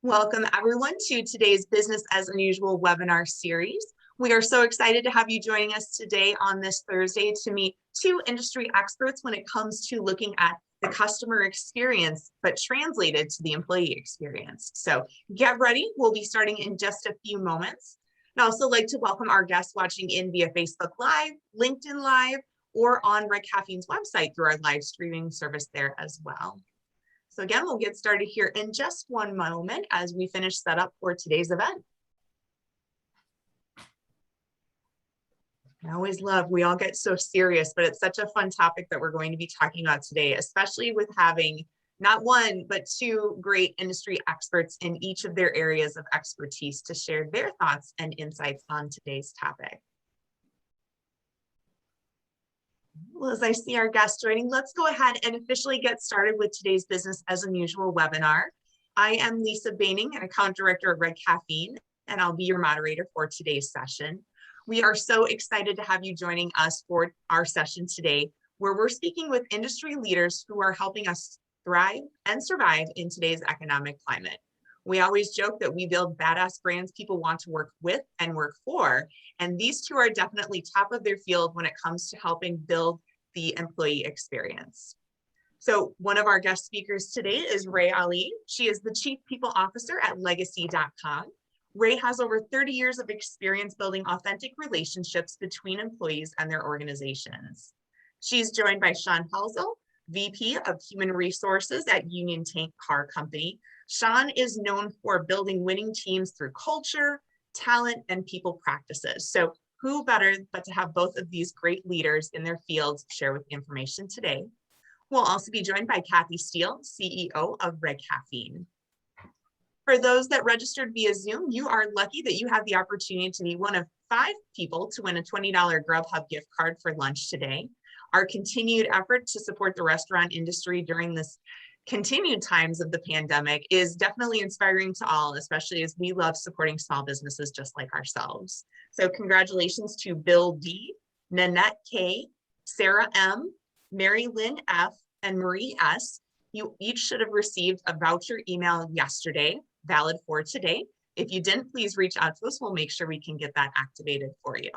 Welcome everyone to today's Business as Unusual webinar series. We are so excited to have you joining us today on this Thursday to meet two industry experts when it comes to looking at the customer experience, but translated to the employee experience. So get ready, we'll be starting in just a few moments. I'd also like to welcome our guests watching in via Facebook Live, LinkedIn Live, or on Red Caffeine's website through our live streaming service there as well. So again, we'll get started here in just one moment as we finish setup for today's event. I always love, we all get so serious, but it's such a fun topic that we're going to be talking about today, especially with having not one, but two great industry experts in each of their areas of expertise to share their thoughts and insights on today's topic. Well, as I see our guests joining, let's go ahead and officially get started with today's Business as Unusual webinar. I am Lisa Baining, an account director at Red Caffeine, and I'll be your moderator for today's session. We are so excited to have you joining us for our session today, where we're speaking with industry leaders who are helping us thrive and survive in today's economic climate. We always joke that we build badass brands people want to work with and work for, and these two are definitely top of their field when it comes to helping build the employee experience. So one of our guest speakers today is Ray Ali. She is the Chief People Officer at Legacy.com. Ray has over 30 years of experience building authentic relationships between employees and their organizations. She's joined by Sean Helsel, VP of Human Resources at Union Tank Car Company. Sean is known for building winning teams through culture, talent, and people practices. So who better but to have both of these great leaders in their fields share with information today. We'll also be joined by Kathy Steele, CEO of Red Caffeine. For those that registered via Zoom, you are lucky that you have the opportunity to be one of 5 people to win a $20 Grubhub gift card for lunch today. Our continued effort to support the restaurant industry during this continued times of the pandemic is definitely inspiring to all, especially as we love supporting small businesses just like ourselves. So congratulations to Bill D, Nanette K, Sarah M, Mary Lynn F, and Marie S. You each should have received a voucher email yesterday, valid for today. If you didn't, please reach out to us. We'll make sure we can get that activated for you.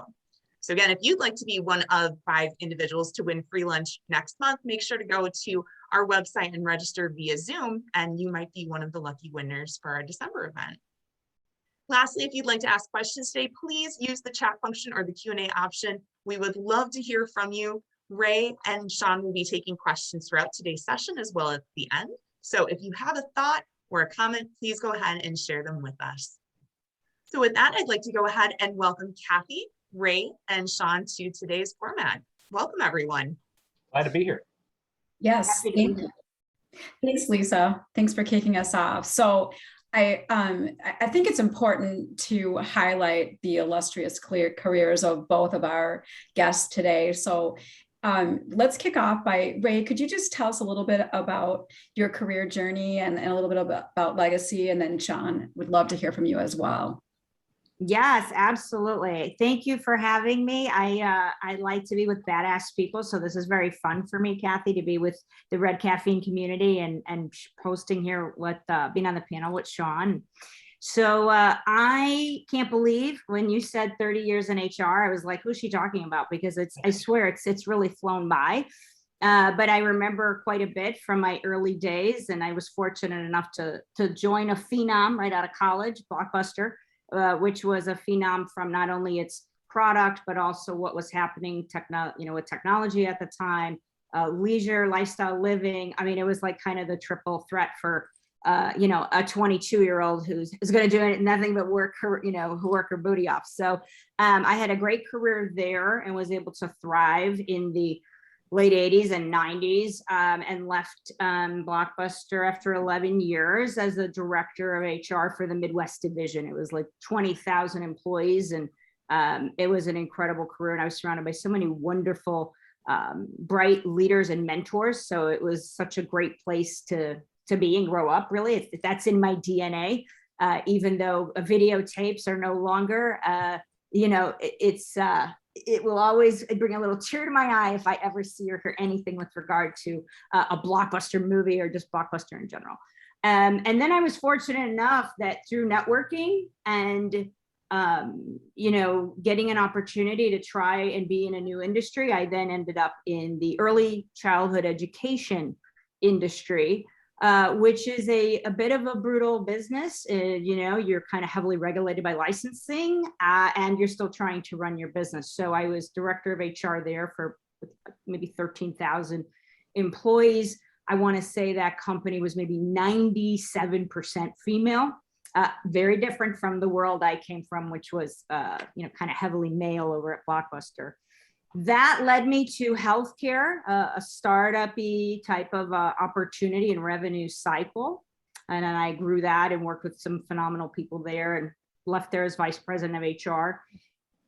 So again, if you'd like to be one of 5 individuals to win free lunch next month, make sure to go to our website and register via Zoom, and you might be one of the lucky winners for our December event. Lastly, if you'd like to ask questions today, please use the chat function or the Q&A option. We would love to hear from you. Ray and Sean will be taking questions throughout today's session as well as at the end. So if you have a thought or a comment, please go ahead and share them with us. So with that, I'd like to go ahead and welcome Kathy, Ray, and Sean to today's format. Welcome, everyone. Glad to be here. Yes, thank you. Thanks, Lisa. Thanks for kicking us off. So I think it's important to highlight the illustrious careers of both of our guests today. So let's kick off by, Ray, could you just tell us a little bit about your career journey and a little bit about Legacy, and then Sean, would love to hear from you as well. Yes, absolutely. Thank you for having me. I like to be with badass people, so this is very fun for me, Kathy, to be with the Red Caffeine community and hosting here with being on the panel with Sean. So I can't believe when you said 30 years in HR, I was like, who's she talking about? Because I swear it's really flown by. But I remember quite a bit from my early days, and I was fortunate enough to join a phenom right out of college, Blockbuster. Which was a phenom from not only its product, but also what was happening with technology at the time, leisure, lifestyle living. I mean, it was like kind of the triple threat for, a 22-year-old who's going to do nothing but work her booty off. So I had a great career there and was able to thrive in the late 80s and 90s, and left Blockbuster after 11 years as the director of HR for the Midwest division. It was like 20,000 employees, and it was an incredible career. And I was surrounded by so many wonderful, bright leaders and mentors. So it was such a great place to be and grow up, really. That's in my DNA, even though videotapes are no longer, it will always bring a little tear to my eye if I ever see or hear anything with regard to a Blockbuster movie or just Blockbuster in general. And then I was fortunate enough that through networking and, getting an opportunity to try and be in a new industry, I then ended up in the early childhood education industry, which is a bit of a brutal business. You're kind of heavily regulated by licensing, and you're still trying to run your business. So I was director of HR there for maybe 13,000 employees. I want to say that company was maybe 97% female, very different from the world I came from, which was, kind of heavily male over at Blockbuster. That led me to healthcare, a startup-y type of opportunity and revenue cycle. And then I grew that and worked with some phenomenal people there, and left there as vice president of HR.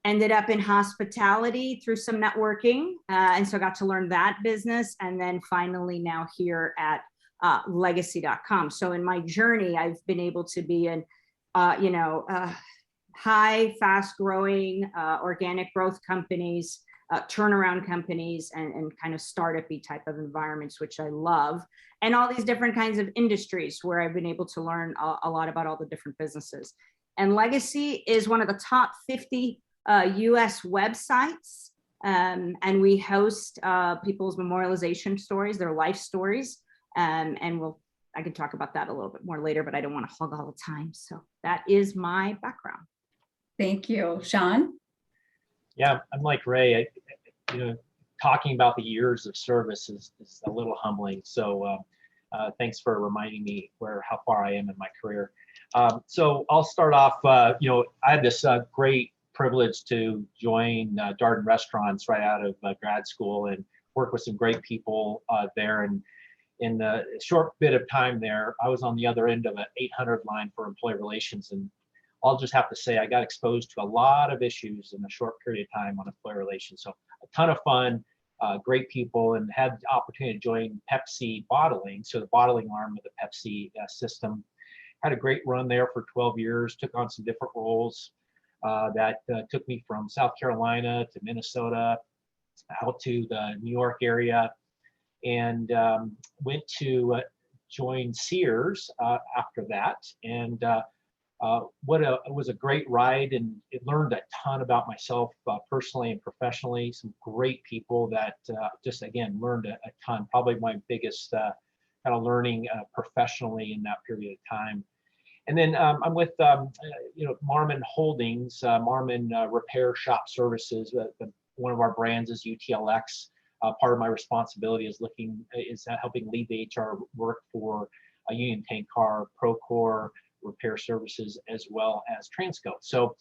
Ended up in hospitality through some networking. And so got to learn that business. And then finally now here at legacy.com. So in my journey, I've been able to be in, high, fast growing, organic growth companies, turnaround companies, and kind of startup-y type of environments, which I love. And all these different kinds of industries where I've been able to learn a lot about all the different businesses. And Legacy is one of the top 50 US websites. And we host people's memorialization stories, their life stories. And I can talk about that a little bit more later, but I don't want to hog all the time. So that is my background. Thank you. Sean? Yeah, I'm like Ray. Talking about the years of service is a little humbling. So thanks for reminding me how far I am in my career. So I'll start off. I had this great privilege to join Darden Restaurants right out of grad school and work with some great people there. And in a short bit of time there, I was on the other end of an 800 line for employee relations. And I'll just have to say, I got exposed to a lot of issues in a short period of time on employee relations. So a ton of fun, great people, and had the opportunity to join Pepsi bottling. So the bottling arm of the Pepsi system. Had a great run there for 12 years, took on some different roles that took me from South Carolina to Minnesota, out to the New York area, and went to join Sears after that. And it was a great ride, and it learned a ton about myself personally and professionally. Some great people that just, again, learned a ton. Probably my biggest kind of learning professionally in that period of time. And then I'm with Marmon Holdings, Marmon Repair Shop Services. One of our brands is UTLX. Part of my responsibility is helping lead the HR work for Union Tank Car, Procore, Repair Services, as well as Transco. So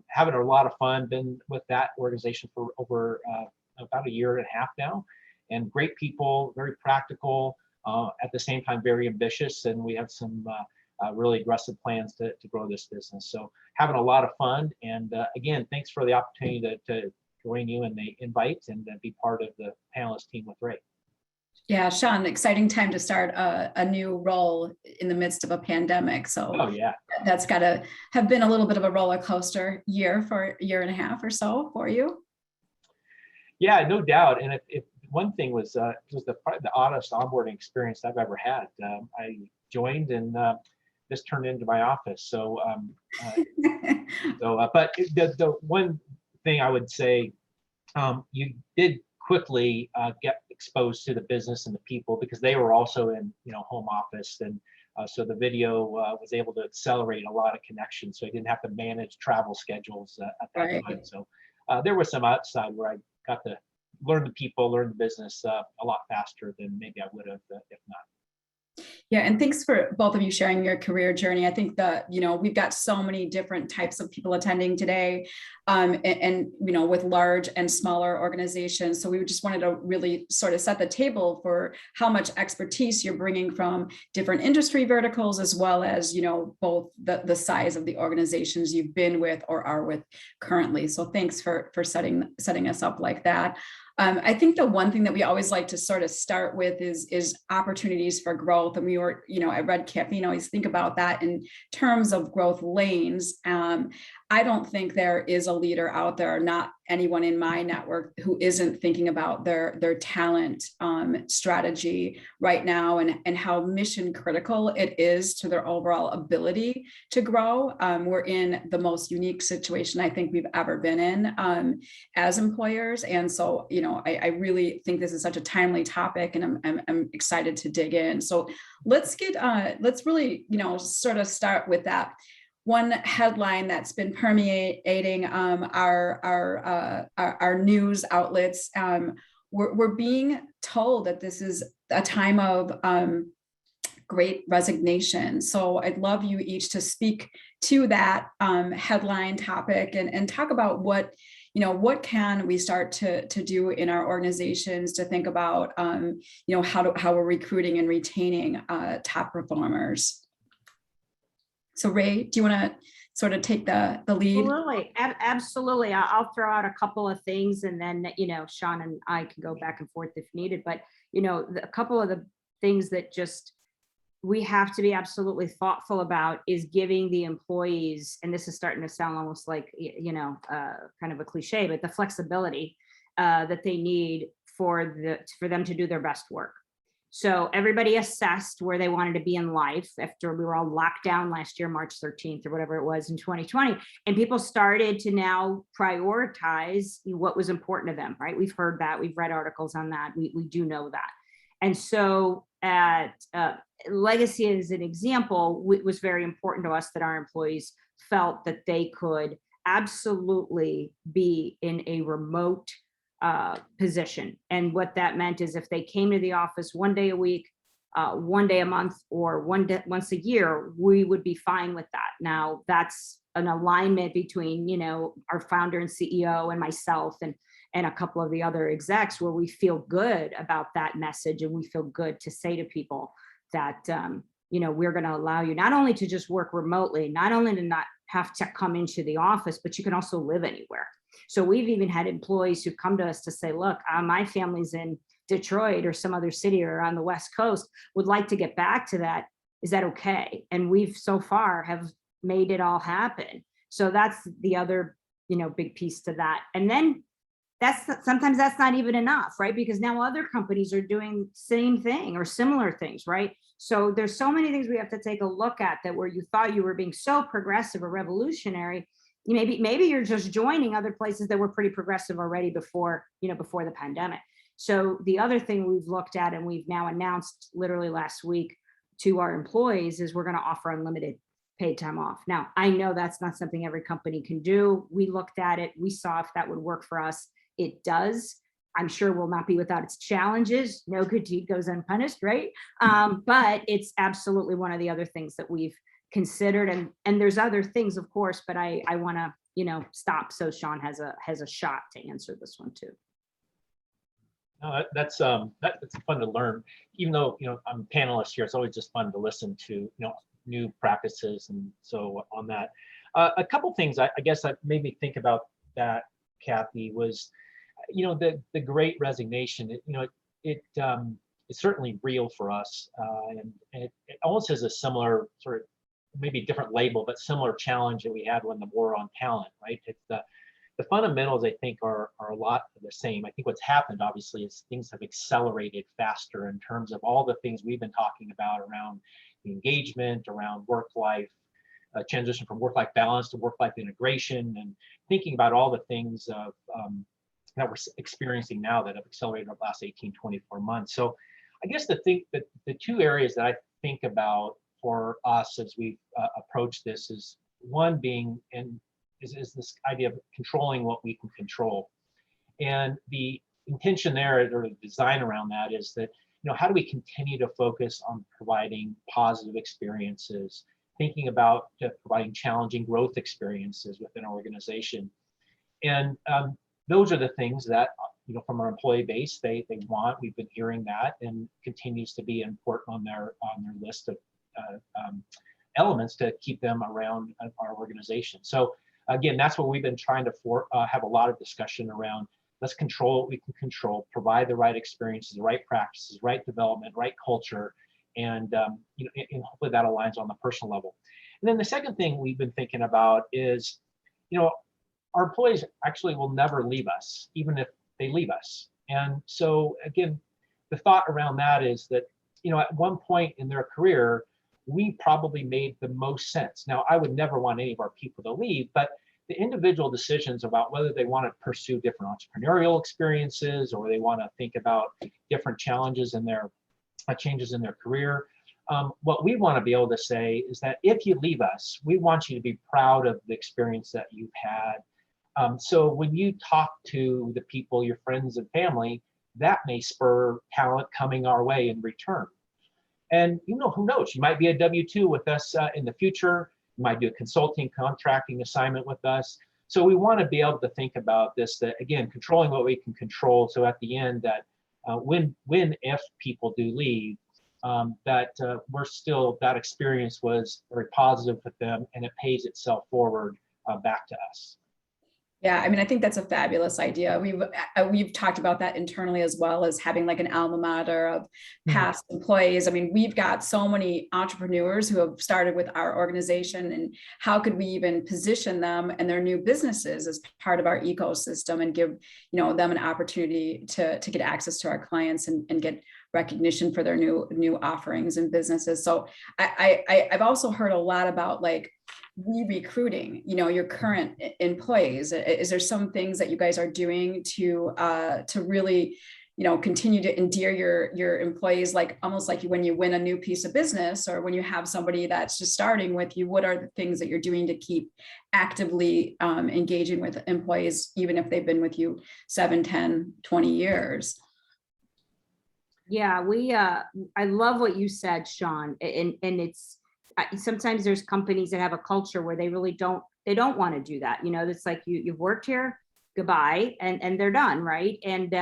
having a lot of fun, been with that organization for over about a year and a half now, and great people, very practical, at the same time very ambitious, and we have some really aggressive plans to grow this business. So having a lot of fun, and again, thanks for the opportunity to join you in the invite and be part of the panelist team with Ray. Yeah, Sean, exciting time to start a new role in the midst of a pandemic. So oh, yeah, that's got to have been a little bit of a roller coaster year a year and a half or so for you. Yeah, no doubt. And if one thing was the oddest onboarding experience I've ever had. I joined and this turned into my office. So, but the one thing I would say, you did quickly get exposed to the business and the people, because they were also in home office, and so the video was able to accelerate a lot of connections. So I didn't have to manage travel schedules at that time. So there was some outside where I got to learn the people, learn the business a lot faster than maybe I would have if not. Yeah, and thanks for both of you sharing your career journey. I think that, we've got so many different types of people attending today, and with large and smaller organizations. So we just wanted to really sort of set the table for how much expertise you're bringing from different industry verticals, as well as, both the size of the organizations you've been with or are with currently. So thanks for setting us up like that. I think the one thing that we always like to sort of start with is opportunities for growth. And we were, at Red Caffeine, always think about that in terms of growth lanes. I don't think there is a leader out there, not anyone in my network, who isn't thinking about their talent strategy right now, and how mission critical it is to their overall ability to grow. We're in the most unique situation I think we've ever been in as employers. And so, I really think this is such a timely topic, and I'm excited to dig in. So let's really, sort of start with that one headline that's been permeating our news outlets. We're being told that this is a time of great resignation. So I'd love you each to speak to that headline topic, and talk about what can we start to do in our organizations to think about how we're recruiting and retaining top performers. So Ray, do you want to sort of take the lead? Absolutely. I'll throw out a couple of things, and then, Sean and I can go back and forth if needed. But, a couple of the things that just we have to be absolutely thoughtful about is giving the employees, and this is starting to sound almost like, kind of a cliche, but the flexibility that they need for them to do their best work. So everybody assessed where they wanted to be in life after we were all locked down last year, March 13th or whatever it was in 2020. And people started to now prioritize what was important to them, right? We've heard that, we've read articles on that, we do know that. And so at Legacy, as an example, it was very important to us that our employees felt that they could absolutely be in a remote position. And what that meant is if they came to the office one day a week, one day a month, or once a year, we would be fine with that. Now that's an alignment between, our founder and CEO and myself and a couple of the other execs, where we feel good about that message, and we feel good to say to people that, we're going to allow you not only to just work remotely, not only to not have to come into the office, but you can also live anywhere. So we've even had employees who come to us to say, look, my family's in Detroit or some other city or on the West Coast, would like to get back to that. Is that okay? And we've so far have made it all happen. So that's the other, big piece to that. And then sometimes that's not even enough, right? Because now other companies are doing same thing or similar things, right? So there's so many things we have to take a look at, that where you thought you were being so progressive or revolutionary, maybe you're just joining other places that were pretty progressive already before the pandemic. So the other thing we've looked at, and we've now announced literally last week to our employees, is we're going to offer unlimited paid time off. Now, I know that's not something every company can do. We looked at it. We saw if that would work for us. It does. I'm sure will not be without its challenges. No good deed goes unpunished, right? But it's absolutely one of the other things that we've considered, and there's other things, of course, but I want to stop so Sean has a shot to answer this one too. No, that's fun to learn. Even though I'm a panelist here, it's always just fun to listen to new practices, and so on that. A couple things I guess that made me think about that, Kathy, was the Great Resignation. It's certainly real for us, and it almost has a similar sort of, maybe different label, but similar challenge that we had when the war on talent, right? It's the fundamentals, I think, are a lot the same. I think what's happened, obviously, is things have accelerated faster in terms of all the things we've been talking about around the engagement, around work-life, transition from work-life balance to work-life integration, and thinking about all the things of, that we're experiencing now that have accelerated over the last 18, 24 months. So I guess the two areas that I think about for us as we approach this is, one being, is this idea of controlling what we can control. And the intention there, or the design around that, is that, how do we continue to focus on providing positive experiences, thinking about providing challenging growth experiences within our organization. And those are the things that, from our employee base, they want. We've been hearing that, and continues to be important on their list of elements to keep them around our organization. So again, that's what we've been trying to have a lot of discussion around. Let's control what we can control, provide the right experiences, the right practices, right development, right culture, and and hopefully that aligns on the personal level. And then the second thing we've been thinking about is, you know, our employees actually will never leave us, even if they leave us. And so again, the thought around that is that, you know, at one point in their career, we probably made the most sense. Now, I would never want any of our people to leave, but the individual decisions about whether they want to pursue different entrepreneurial experiences or they want to think about different challenges in their changes in their career. What we want to be able to say is that if you leave us, we want you to be proud of the experience that you've had. So when you talk to the people, your friends and family, that may spur talent coming our way in return. And you know, who knows, you might be a W-2 with us in the future. You might do a consulting contracting assignment with us. So we want to be able to think about this, that again, controlling what we can control. So at the end that if people do leave, we're still, that experience was very positive with them and it pays itself forward back to us. Yeah, I mean, I think that's a fabulous idea. We've talked about that internally as well, as having like an alma mater of past employees. I mean, we've got so many entrepreneurs who have started with our organization, and how could we even position them and their new businesses as part of our ecosystem and give, you know, them an opportunity to get access to our clients and get recognition for their new offerings and businesses. So I've also heard a lot about like recruiting, you know, your current employees. Is there some things that you guys are doing to really, you know, continue to endear your employees, like almost like when you win a new piece of business or when you have somebody that's just starting with you? What are the things that you're doing to keep actively engaging with employees, even if they've been with you 7, 10, 20 years? Yeah, I love what you said, Sean. And it's, sometimes there's companies that have a culture where they really don't want to do that. You know, it's like you've worked here, goodbye, and they're done, right? And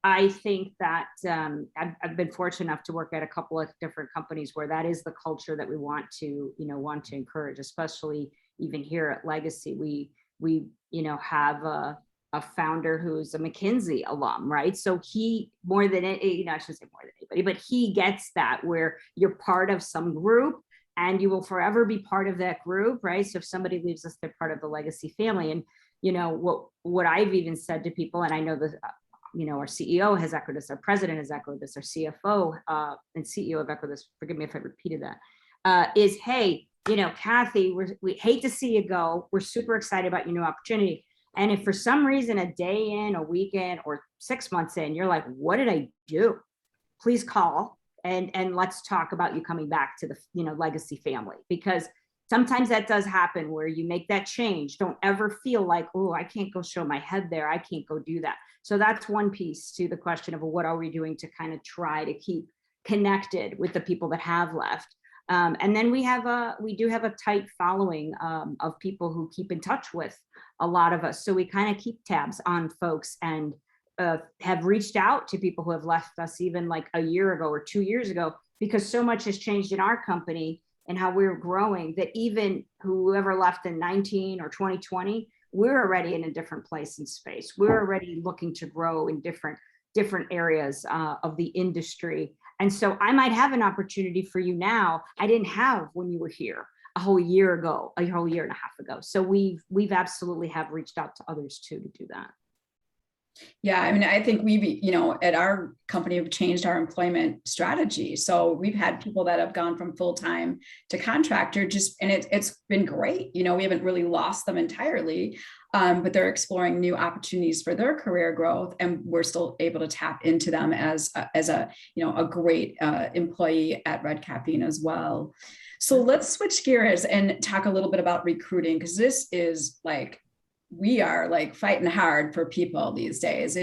I think that I've been fortunate enough to work at a couple of different companies where that is the culture that we want to encourage, especially even here at Legacy. We have a founder who's a McKinsey alum, right? So he, more than I shouldn't say more than anybody, but he gets that, where you're part of some group and you will forever be part of that group, right? So if somebody leaves us, they're part of the Legacy family. And you know what I've even said to people, and I know that our CEO has echoed this, our president has echoed this, our CFO and CEO have echoed this. Forgive me if I repeated that. Is, hey, Kathy, we hate to see you go. We're super excited about your new opportunity. And if for some reason a day in, a week in, or 6 months in, you're like, what did I do? Please call and let's talk about you coming back to the Legacy family. Because sometimes that does happen where you make that change. Don't ever feel like, oh, I can't go show my head there. I can't go do that. So that's one piece to the question of, well, what are we doing to kind of try to keep connected with the people that have left? And then we do have a tight following of people who keep in touch with a lot of us. So we kind of keep tabs on folks and have reached out to people who have left us even like a year ago or 2 years ago, because so much has changed in our company and how we're growing that even whoever left in 19 or 2020, we're already in a different place in space. We're already looking to grow in different areas of the industry. And so I might have an opportunity for you now I didn't have when you were here a whole year and a half ago. So we've absolutely have reached out to others too to do that. Yeah, I mean, I think we've, at our company, we've changed our employment strategy. So we've had people that have gone from full-time to contractor, and it's been great. We haven't really lost them entirely, but they're exploring new opportunities for their career growth, and we're still able to tap into them as a great employee at Red Caffeine as well. So let's switch gears and talk a little bit about recruiting, because this is like, we are like fighting hard for people these days.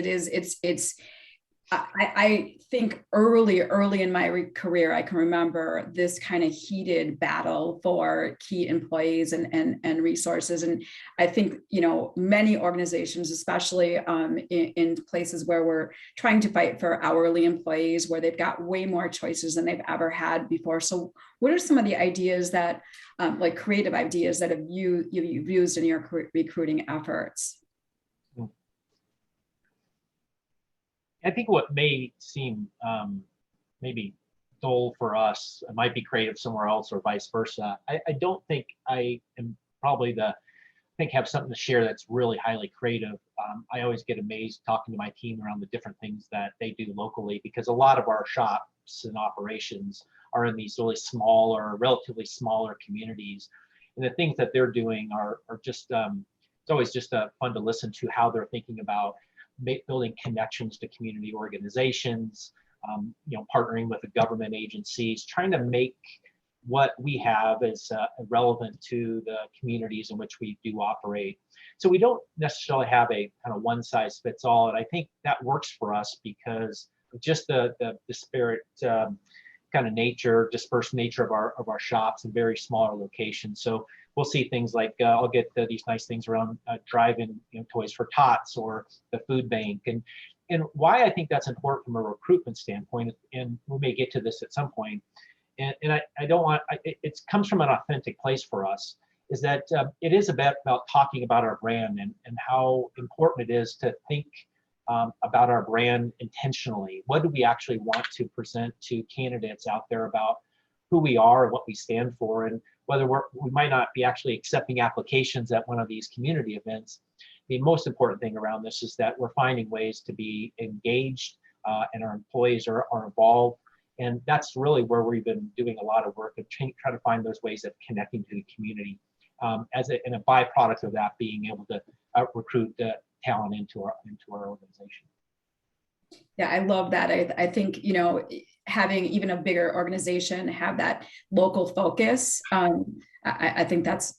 I think early in my career, I can remember this kind of heated battle for key employees and resources. And I think, many organizations, especially in places where we're trying to fight for hourly employees, where they've got way more choices than they've ever had before. So what are some of the ideas that, like creative ideas that you've used in your recruiting efforts? I think what may seem maybe dull for us, it might be creative somewhere else or vice versa. I don't think I am probably the think have something to share that's really highly creative. I always get amazed talking to my team around the different things that they do locally, because a lot of our shops and operations are in these really smaller, relatively smaller communities. And the things that they're doing are just, it's always just fun to listen to how they're thinking about building connections to community organizations, partnering with the government agencies, trying to make what we have is relevant to the communities in which we do operate. So we don't necessarily have a kind of one size fits all. And I think that works for us because of just the disparate kind of nature, dispersed nature of our shops and very smaller locations. So we'll see things like I'll get these nice things around drive-in toys for tots or the food bank. And why I think that's important from a recruitment standpoint, and we may get to this at some point, and I don't want, it comes from an authentic place for us, is that it is about talking about our brand and how important it is to think about our brand intentionally. What do we actually want to present to candidates out there about who we are and what we stand for, and whether we might not be actually accepting applications at one of these community events. The most important thing around this is that we're finding ways to be engaged and our employees are involved. And that's really where we've been doing a lot of work of trying to find those ways of connecting to the community and a byproduct of that being able to recruit talent into our organization. Yeah, I love that. I think, having even a bigger organization have that local focus, I think that's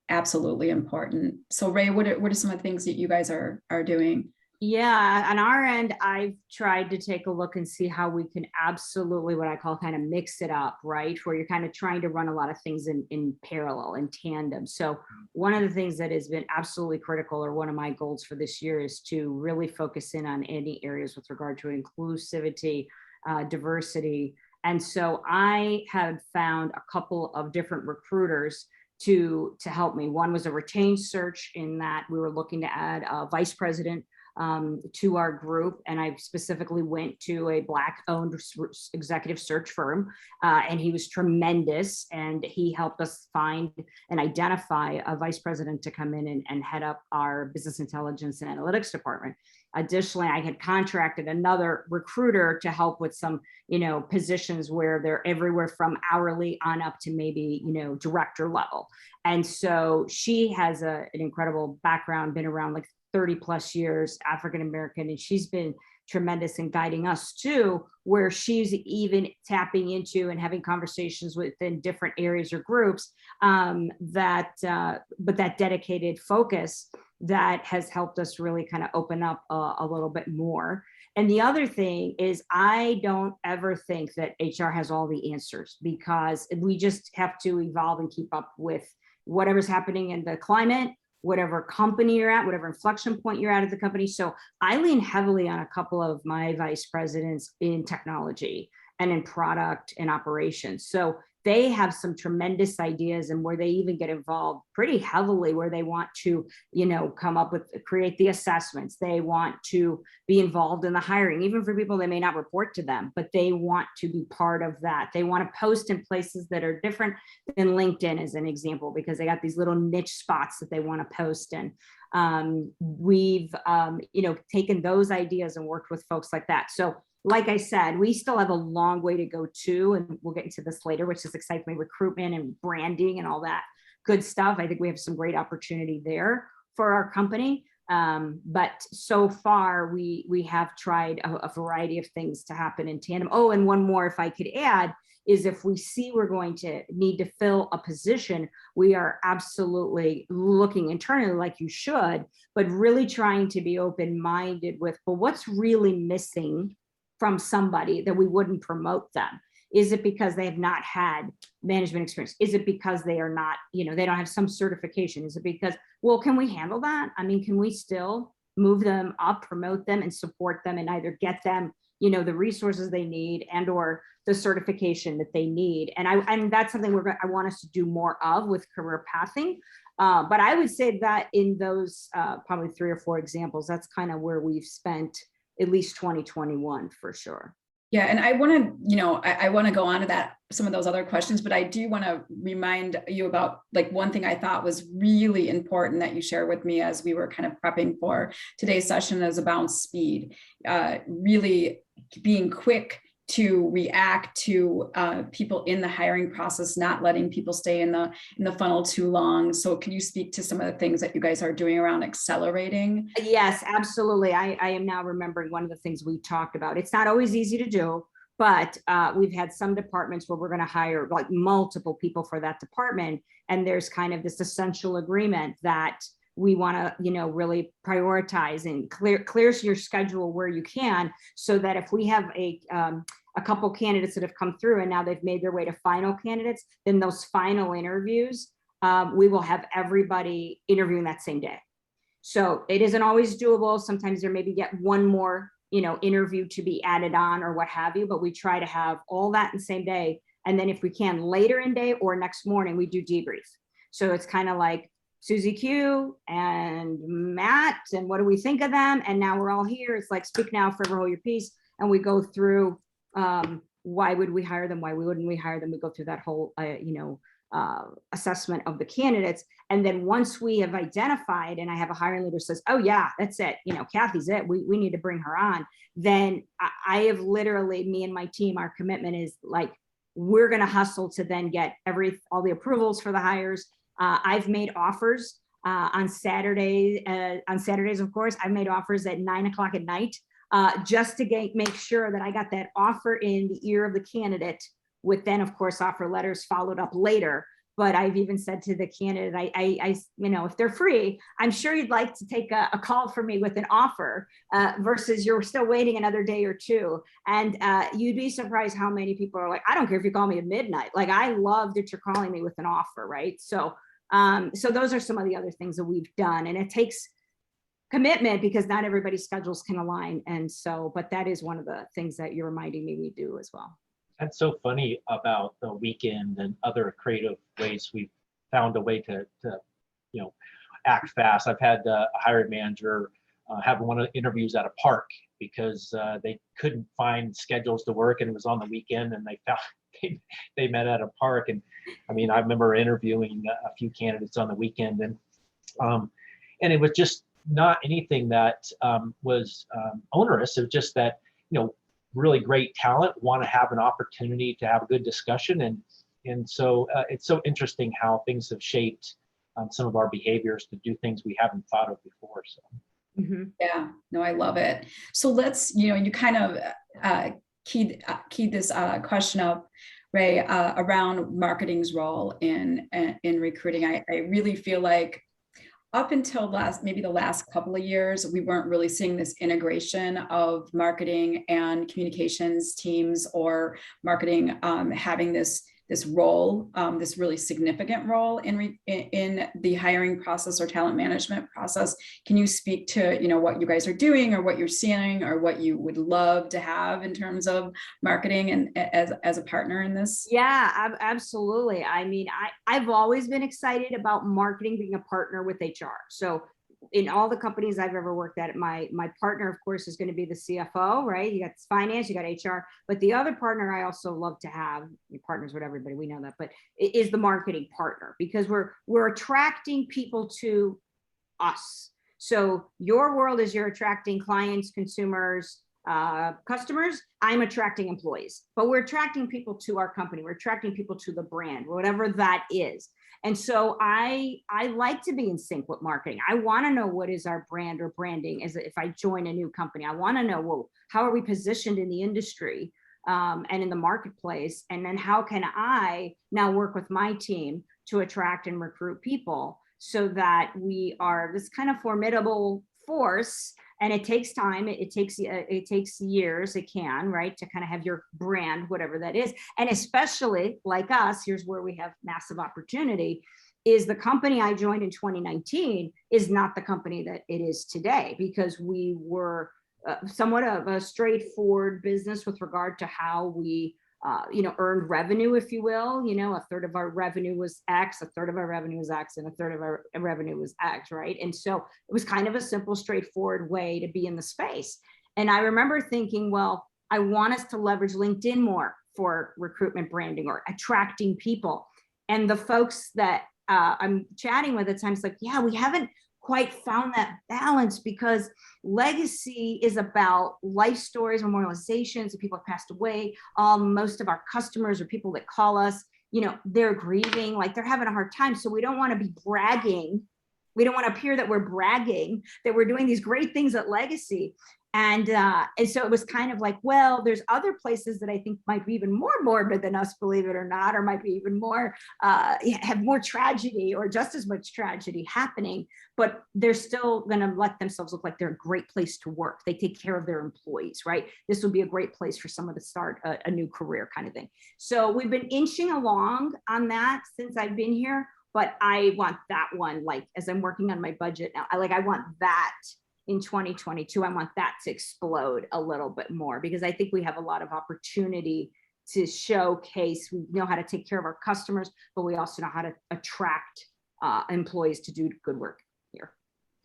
absolutely important. So Ray, what are some of the things that you guys are doing? Yeah, on our end, I've tried to take a look and see how we can absolutely what I call kind of mix it up, right? Where you're kind of trying to run a lot of things in parallel, in tandem. So one of the things that has been absolutely critical, or one of my goals for this year, is to really focus in on any areas with regard to inclusivity, diversity. And so I had found a couple of different recruiters to help me. One was a retained search, in that we were looking to add a vice president to our group. And I specifically went to a Black-owned executive search firm, and he was tremendous. And he helped us find and identify a vice president to come in and head up our business intelligence and analytics department. Additionally, I had contracted another recruiter to help with some, positions where they're everywhere from hourly on up to maybe, director level. And so she has an incredible background, been around like 30 plus years, African-American, and she's been tremendous in guiding us too, where she's even tapping into and having conversations within different areas or groups, but that dedicated focus that has helped us really kind of open up a little bit more. And the other thing is, I don't ever think that HR has all the answers, because we just have to evolve and keep up with whatever's happening in the climate, whatever company you're at, whatever inflection point you're at the company. So I lean heavily on a couple of my vice presidents in technology and in product and operations. So they have some tremendous ideas, and where they even get involved pretty heavily, where they want to, come up with, create the assessments. They want to be involved in the hiring, even for people that may not report to them, but they want to be part of that. They want to post in places that are different than LinkedIn, as an example, because they got these little niche spots that they want to post in. We've, taken those ideas and worked with folks like that. So like I said, we still have a long way to go too, and we'll get into this later, which is excites me, recruitment and branding and all that good stuff. I think we have some great opportunity there for our company. But so far we have tried a variety of things to happen in tandem. Oh, and one more, if I could add, is if we see we're going to need to fill a position, we are absolutely looking internally, like you should, but really trying to be open-minded with, well, what's really missing from somebody that we wouldn't promote them? Is it because they have not had management experience? Is it because they are not, they don't have some certification? Is it because, well, can we handle that? I mean, can we still move them up, promote them, and support them, and either get them, the resources they need and or the certification that they need? And that's something I want us to do more of with career pathing. But I would say that in those probably 3 or 4 examples, that's kind of where we've spent at least 2021 for sure. Yeah, and I want to, I want to go on to that, some of those other questions, but I do want to remind you about like one thing I thought was really important that you shared with me as we were kind of prepping for today's session is about speed, really being quick to react to people in the hiring process, not letting people stay in the funnel too long. So can you speak to some of the things that you guys are doing around accelerating? Yes, absolutely. I am now remembering one of the things we talked about. It's not always easy to do, but we've had some departments where we're going to hire like multiple people for that department. And there's kind of this essential agreement that we want to, really prioritize and clears your schedule where you can, so that if we have a couple candidates that have come through and now they've made their way to final candidates, then those final interviews, we will have everybody interviewing that same day. So it isn't always doable. Sometimes there maybe get one more, interview to be added on or what have you, but we try to have all that in the same day. And then if we can later in day or next morning, we do debrief. So it's kind of like Susie Q and Matt, and what do we think of them? And now we're all here. It's like speak now, forever hold your peace. And we go through why would we hire them? Why wouldn't we hire them? We go through that whole, assessment of the candidates. And then once we have identified, and I have a hiring leader says, oh yeah, that's it. Kathy's it. We need to bring her on. Then I have literally, me and my team, our commitment is like, we're going to hustle to then get all the approvals for the hires. I've made offers on Saturdays, of course. I've made offers at 9:00 at night just to make sure that I got that offer in the ear of the candidate, with then, of course, offer letters followed up later. But I've even said to the candidate, I if they're free, I'm sure you'd like to take a call from me with an offer versus you're still waiting another day or two. And you'd be surprised how many people are like, I don't care if you call me at midnight. Like, I love that you're calling me with an offer, right? So, so those are some of the other things that we've done. And it takes commitment because not everybody's schedules can align. And so, but that is one of the things that you're reminding me we do as well. That's so funny about the weekend and other creative ways we've found a way to act fast. I've had a hiring manager have one of the interviews at a park because they couldn't find schedules to work and it was on the weekend, and they met at a park. And I mean, I remember interviewing a few candidates on the weekend, and it was just not anything that was onerous. It was just that, really great talent want to have an opportunity to have a good discussion. And so it's so interesting how things have shaped some of our behaviors to do things we haven't thought of before. So. Mm-hmm. Yeah, no, I love it. So let's, you kind of keyed this question up, Ray, around marketing's role in recruiting. I really feel like up until maybe the last couple of years, we weren't really seeing this integration of marketing and communications teams, or marketing having this role, this really significant role in the hiring process or talent management process. Can you speak to what you guys are doing, or what you're seeing, or what you would love to have in terms of marketing and as a partner in this? Yeah, absolutely. I mean, I've always been excited about marketing being a partner with HR. So in all the companies I've ever worked at, my partner, of course, is going to be the CFO, right? You got finance, you got HR, but the other partner I also love to have, partners with everybody, we know that, but it is the marketing partner, because we're attracting people to us. So your world is you're attracting clients, consumers, customers. I'm attracting employees, but we're attracting people to our company. We're attracting people to the brand, whatever that is. And so I like to be in sync with marketing. I want to know what is our brand or branding as if I join a new company. I want to know, well, how are we positioned in the industry and in the marketplace? And then how can I now work with my team to attract and recruit people so that we are this kind of formidable force? And it takes time. It takes years. It can, right, to kind of have your brand, whatever that is. And especially like us, here's where we have massive opportunity, is the company I joined in 2019 is not the company that it is today, because we were somewhat of a straightforward business with regard to how we earned revenue, if you will. A third of our revenue was X, a third of our revenue was X, and a third of our revenue was X, right? And so it was kind of a simple, straightforward way to be in the space. And I remember thinking, well, I want us to leverage LinkedIn more for recruitment branding or attracting people. And the folks that I'm chatting with at times like, yeah, we haven't quite found that balance, because legacy is about life stories, memorializations, if people have passed away. Most of our customers or people that call us, they're grieving, like they're having a hard time. So we don't want to be bragging. We don't want to appear that we're bragging that we're doing these great things at legacy. And so it was kind of like, well, there's other places that I think might be even more morbid than us, believe it or not, or might be even more, have more tragedy or just as much tragedy happening, but they're still going to let themselves look like they're a great place to work. They take care of their employees, right? This would be a great place for someone to start a new career kind of thing. So we've been inching along on that since I've been here, but I want that one, like, as I'm working on my budget now, I want that in 2022, I want that to explode a little bit more, because I think we have a lot of opportunity to showcase. We know how to take care of our customers, but we also know how to attract employees to do good work here.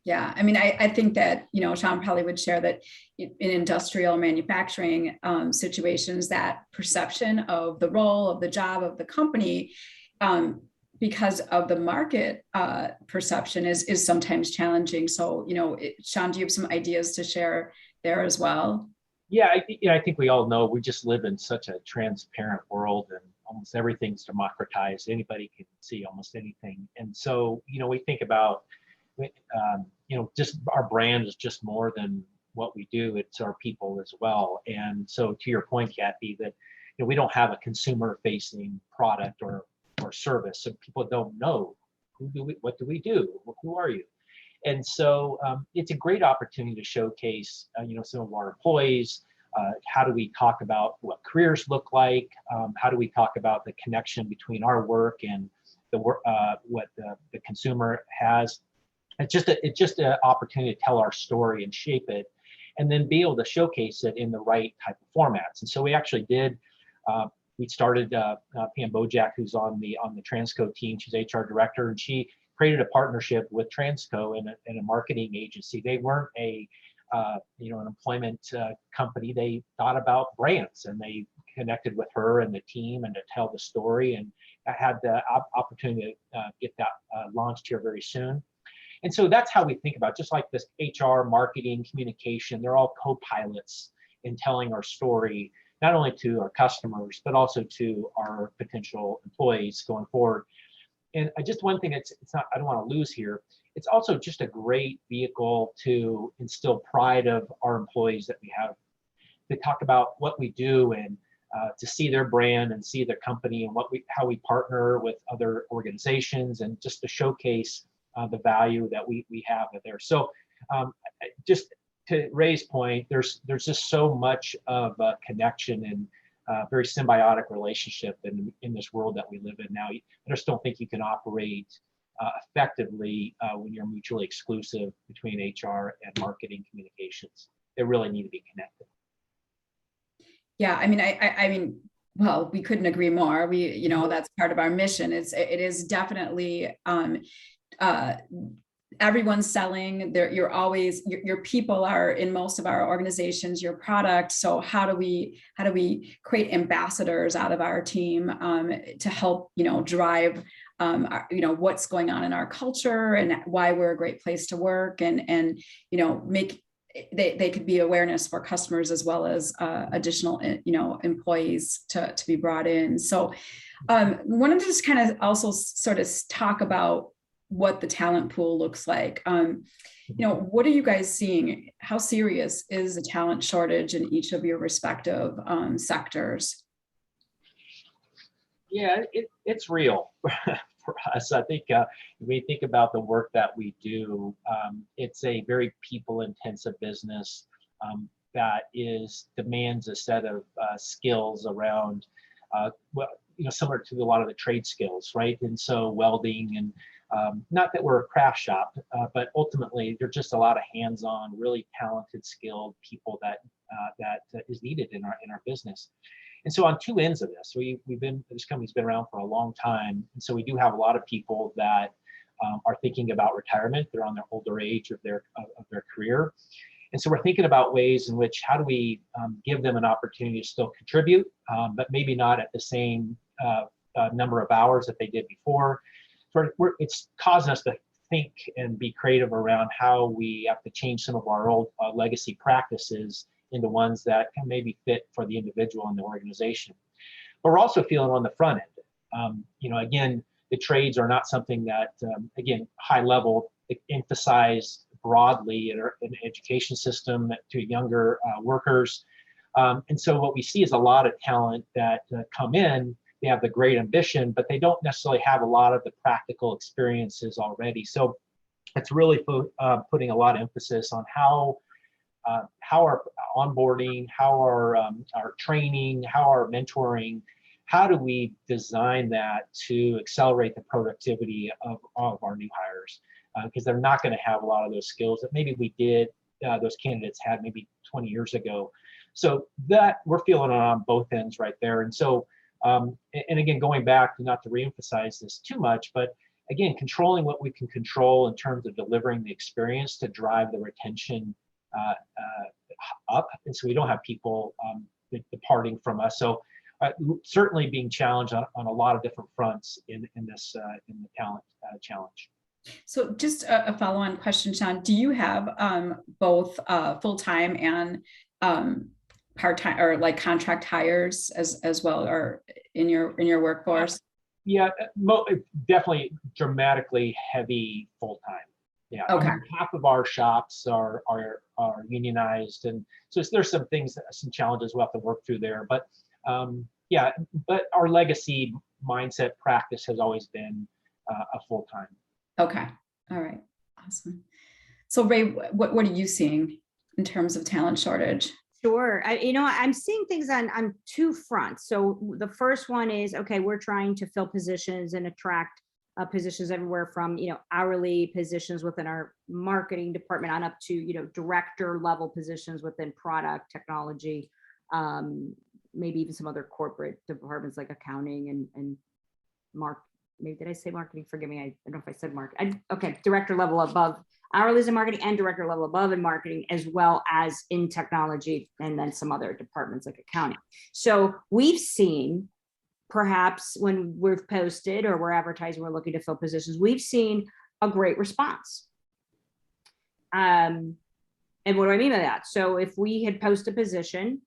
Yeah, I mean, I think that, Sean probably would share that in industrial manufacturing situations, that perception of the role, of the job, of the company, because of the market perception is sometimes challenging. So, Sean, do you have some ideas to share there as well? Yeah, I think we all know we just live in such a transparent world, and almost everything's democratized. Anybody can see almost anything. And so, we think about, just our brand is just more than what we do. It's our people as well. And so to your point, Kathy, that, we don't have a consumer facing product or service, so people don't know what do we do, who are you. And so it's a great opportunity to showcase some of our employees. How do we talk about what careers look like? How do we talk about the connection between our work and the work, what the consumer has? It's just an opportunity to tell our story and shape it, and then be able to showcase it in the right type of formats. And so we actually did. We started Pam Bojack, who's on the Transco team. She's HR director, and she created a partnership with Transco and a marketing agency. They weren't an employment company. They thought about brands, and they connected with her and the team and to tell the story. And I had the opportunity to get that launched here very soon. And so that's how we think about it. Just like this HR, marketing, communication, they're all co-pilots in telling our story, not only to our customers, but also to our potential employees going forward. And just one thing, it's not, I don't want to lose here. It's also just a great vehicle to instill pride of our employees that we have, to talk about what we do, and to see their brand and see their company and how we partner with other organizations, and just to showcase the value that we have there. So just to Ray's point, there's just so much of a connection and very symbiotic relationship in this world that we live in now. I just don't think you can operate effectively when you're mutually exclusive between HR and marketing communications. They really need to be connected. Yeah, I mean, well, we couldn't agree more. That's part of our mission. It is definitely everyone's selling. Your people are in most of our organizations, your product. So how do we create ambassadors out of our team to help drive what's going on in our culture and why we're a great place to work, and make they could be awareness for customers as well as additional employees to be brought in. So wanted to just kind of also sort of talk about what the talent pool looks like. What are you guys seeing? How serious is the talent shortage in each of your respective sectors? Yeah, it's real for us. I think when we think about the work that we do, it's a very people-intensive business that demands a set of skills around, similar to a lot of the trade skills, right? And so welding and not that we're a craft shop, but ultimately there's just a lot of hands-on, really talented, skilled people that is needed in our business. And so on two ends of this, this company's been around for a long time, and so we do have a lot of people that are thinking about retirement. They're on their older age of their career, And so we're thinking about ways in which how do we give them an opportunity to still contribute, but maybe not at the same number of hours that they did before. So it's causing us to think and be creative around how we have to change some of our old legacy practices into ones that can maybe fit for the individual and the organization. But we're also feeling on the front end. Again, the trades are not something that, again, high level, emphasized broadly in an education system to younger workers. And so what we see is a lot of talent that come in, they have the great ambition, but they don't necessarily have a lot of the practical experiences already. So it's really putting a lot of emphasis on how our onboarding, how our training, how our mentoring, how do we design that to accelerate the productivity of our new hires? Because they're not going to have a lot of those skills that maybe those candidates had maybe 20 years ago. So that we're feeling it on both ends right there. And so, and again, going back, not to reemphasize this too much, but again, controlling what we can control in terms of delivering the experience to drive the retention up. And so we don't have people departing from us. So certainly being challenged on a lot of different fronts in the talent challenge. So just a follow-on question, Sean, do you have both full-time and part-time or like contract hires as well, or in your workforce? Yeah, definitely dramatically heavy full-time. Yeah. Okay. Half of our shops are unionized, and so there's some challenges we'll have to work through there. But yeah, but our legacy mindset practice has always been a full-time. Okay. All right. Awesome. So Ray, what are you seeing in terms of talent shortage? Sure. I'm seeing things on two fronts. So the first one is, okay, we're trying to fill positions and attract positions everywhere from, hourly positions within our marketing department on up to, director level positions within product technology, maybe even some other corporate departments like accounting and maybe did I say marketing? Forgive me. I don't know if I said marketing. Okay, director level above hourly in marketing and director level above in marketing, as well as in technology, and then some other departments like accounting. So we've seen, perhaps when we've posted or we're advertising, we're looking to fill positions, we've seen a great response. And what do I mean by that? So if we had posted a position,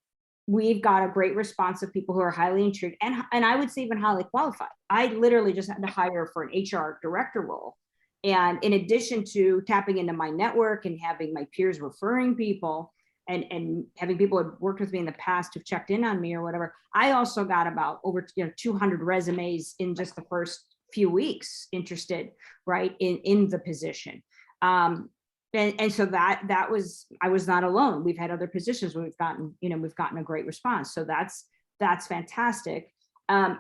we've got a great response of people who are highly intrigued and I would say even highly qualified. I literally just had to hire for an HR director role. And in addition to tapping into my network and having my peers referring people and having people who had worked with me in the past who've checked in on me or whatever, I also got about over 200 resumes in just the first few weeks interested, right, in the position. And so that was, I was not alone. We've had other positions where we've gotten a great response. So that's fantastic.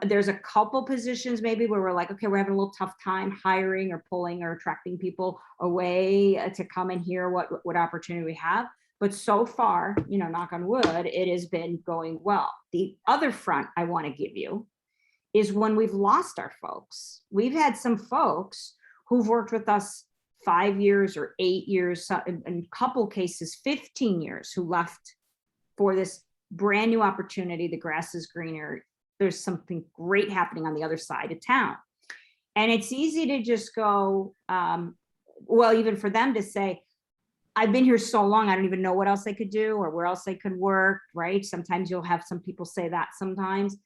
There's a couple positions maybe where we're like, okay, we're having a little tough time hiring or pulling or attracting people away to come and hear what opportunity we have. But so far, knock on wood, it has been going well. The other front I want to give you is when we've lost our folks. We've had some folks who've worked with us 5 years or 8 years, in a couple cases, 15 years, who left for this brand new opportunity. The grass is greener. There's something great happening on the other side of town. And it's easy to just go, well, even for them to say, I've been here so long, I don't even know what else I could do or where else I could work, right? Sometimes you'll have some people say that sometimes.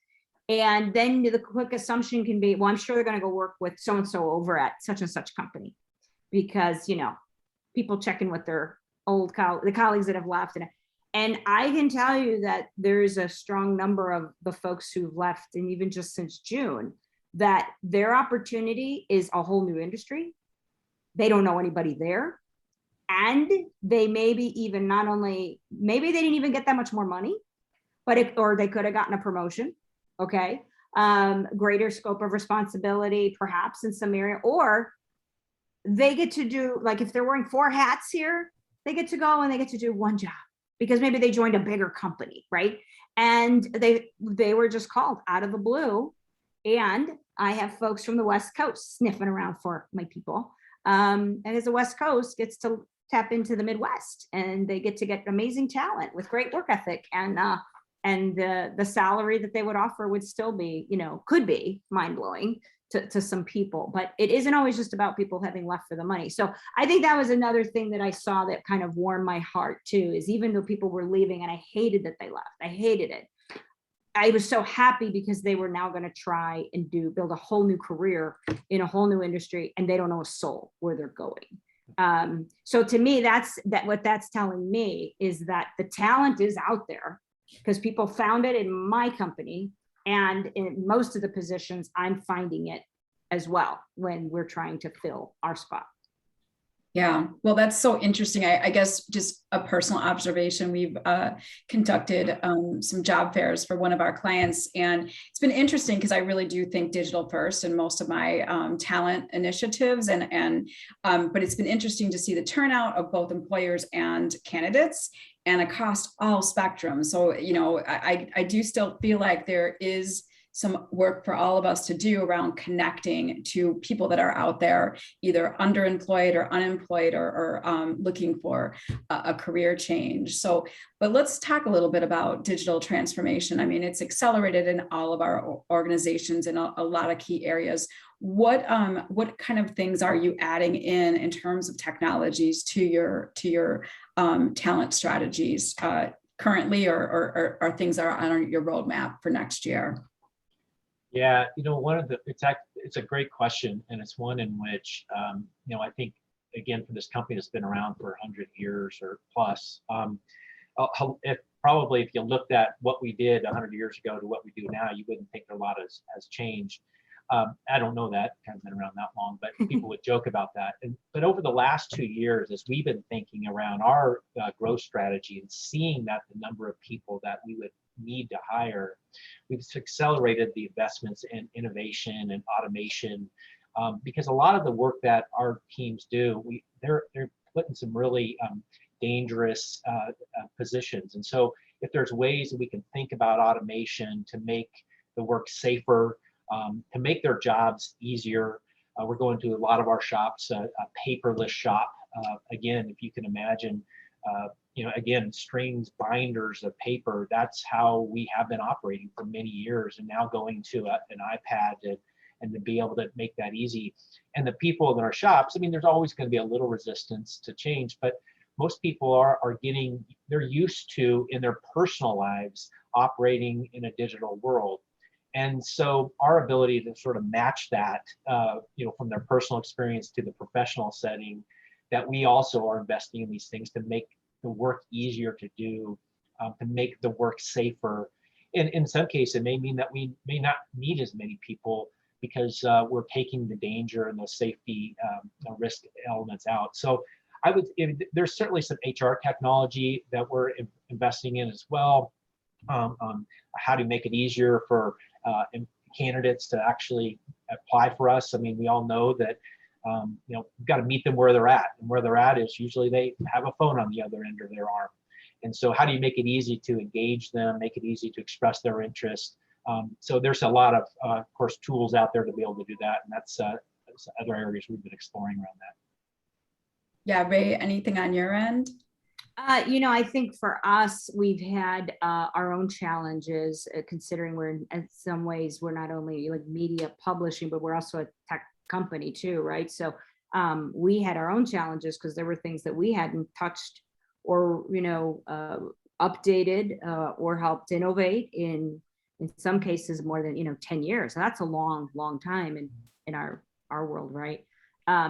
And then the quick assumption can be, well, I'm sure they're going to go work with so-and-so over at such and such company. Because, people check in with their the colleagues that have left. And I can tell you that there's a strong number of the folks who've left, and even just since June, that their opportunity is a whole new industry. They don't know anybody there. And they maybe even maybe they didn't even get that much more money, or they could have gotten a promotion. Okay. Greater scope of responsibility, perhaps in some area, or they get to do, like if they're wearing 4 hats here, they get to go and they get to do one job because maybe they joined a bigger company, right? And they were just called out of the blue and I have folks from the West Coast sniffing around for my people. And as the West Coast gets to tap into the Midwest, and they get to get amazing talent with great work ethic, and the salary that they would offer would still be, could be mind blowing to some people, but it isn't always just about people having left for the money. So I think that was another thing that I saw that kind of warmed my heart too, is even though people were leaving and I hated that they left, I hated it, I was so happy because they were now going to try and build a whole new career in a whole new industry, and they don't know a soul where they're going. So to me, what that's telling me is that the talent is out there, because people found it in my company, and in most of the positions, I'm finding it as well when we're trying to fill our spot. Yeah, well, that's so interesting. I guess just a personal observation, we've conducted some job fairs for one of our clients, and it's been interesting because I really do think digital first in most of my talent initiatives, but it's been interesting to see the turnout of both employers and candidates, and across all spectrums. So, I do still feel like there is some work for all of us to do around connecting to people that are out there, either underemployed or unemployed, or looking for a career change. So, but let's talk a little bit about digital transformation. I mean, it's accelerated in all of our organizations in a lot of key areas. What kind of things are you adding in terms of technologies to your talent strategies currently, or things that are on your roadmap for next year? Yeah, it's a great question, and it's one in which I think, again, for this company that's been around for 100 years or plus, if you looked at what we did 100 years ago to what we do now, you wouldn't think a lot has changed. I don't know that, I haven't been around that long, but people would joke about that. But over the last 2 years, as we've been thinking around our growth strategy and seeing that the number of people that we would need to hire, we've accelerated the investments in innovation and automation, because a lot of the work that our teams do, they're put in some really dangerous positions. And so if there's ways that we can think about automation to make the work safer, to make their jobs easier, we're going to a lot of our shops, a paperless shop. Again, if you can imagine, again, strings, binders of paper, that's how we have been operating for many years, and now going to an iPad and to be able to make that easy. And the people in our shops, I mean, there's always going to be a little resistance to change, but most people they're used to, in their personal lives, operating in a digital world. And so our ability to sort of match that, from their personal experience to the professional setting, that we also are investing in these things to make the work easier to do, to make the work safer. And in some cases, it may mean that we may not need as many people because we're taking the danger and the safety risk elements out. So there's certainly some HR technology that we're investing in as well. How to make it easier for candidates to actually apply for us. I mean, we all know that we've got to meet them where they're at, and where they're at is usually they have a phone on the other end of their arm. And so how do you make it easy to engage them, make it easy to express their interest? So there's a lot of course, tools out there to be able to do that, and that's other areas we've been exploring around that. Yeah, Ray, anything on your end? I think for us, we've had our own challenges, considering we're in some ways, we're not only like media publishing, but we're also a tech company too, right? So we had our own challenges because there were things that we hadn't touched or, updated or helped innovate in some cases more than, 10 years. So that's a long, long time in our world, right?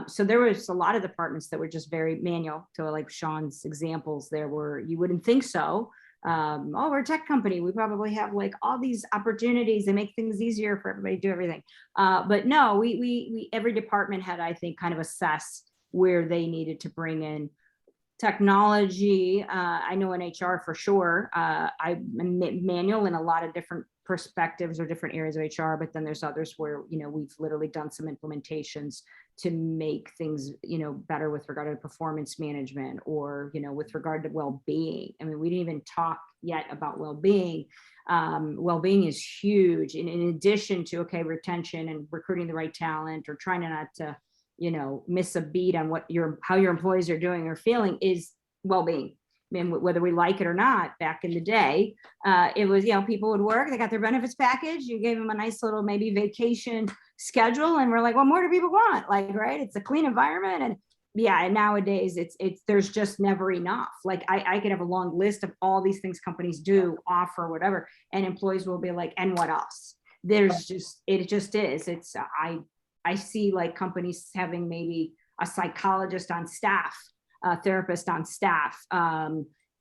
So there was a lot of departments that were just very manual, to like Sean's examples there, where you wouldn't think so. We're a tech company, we probably have like all these opportunities and make things easier for everybody to do everything. But no, we every department had, I think, kind of assessed where they needed to bring in technology. I know in HR for sure, I'm manual in a lot of different perspectives or different areas of HR, but then there's others where, we've literally done some implementations to make things, better with regard to performance management or, with regard to well-being. I mean, we didn't even talk yet about well-being. Well-being is huge. And in addition to, retention and recruiting the right talent or trying not to, miss a beat on how your employees are doing or feeling is well-being. I mean, whether we like it or not, back in the day, it was, people would work, they got their benefits package, you gave them a nice little maybe vacation schedule, and we're like, what more do people want? Like, right? It's a clean environment. And yeah, and nowadays it's there's just never enough. Like I could have a long list of all these things companies do, offer, whatever, and employees will be like, and what else? It just is. It's I see like companies having maybe a psychologist on staff, a therapist on staff,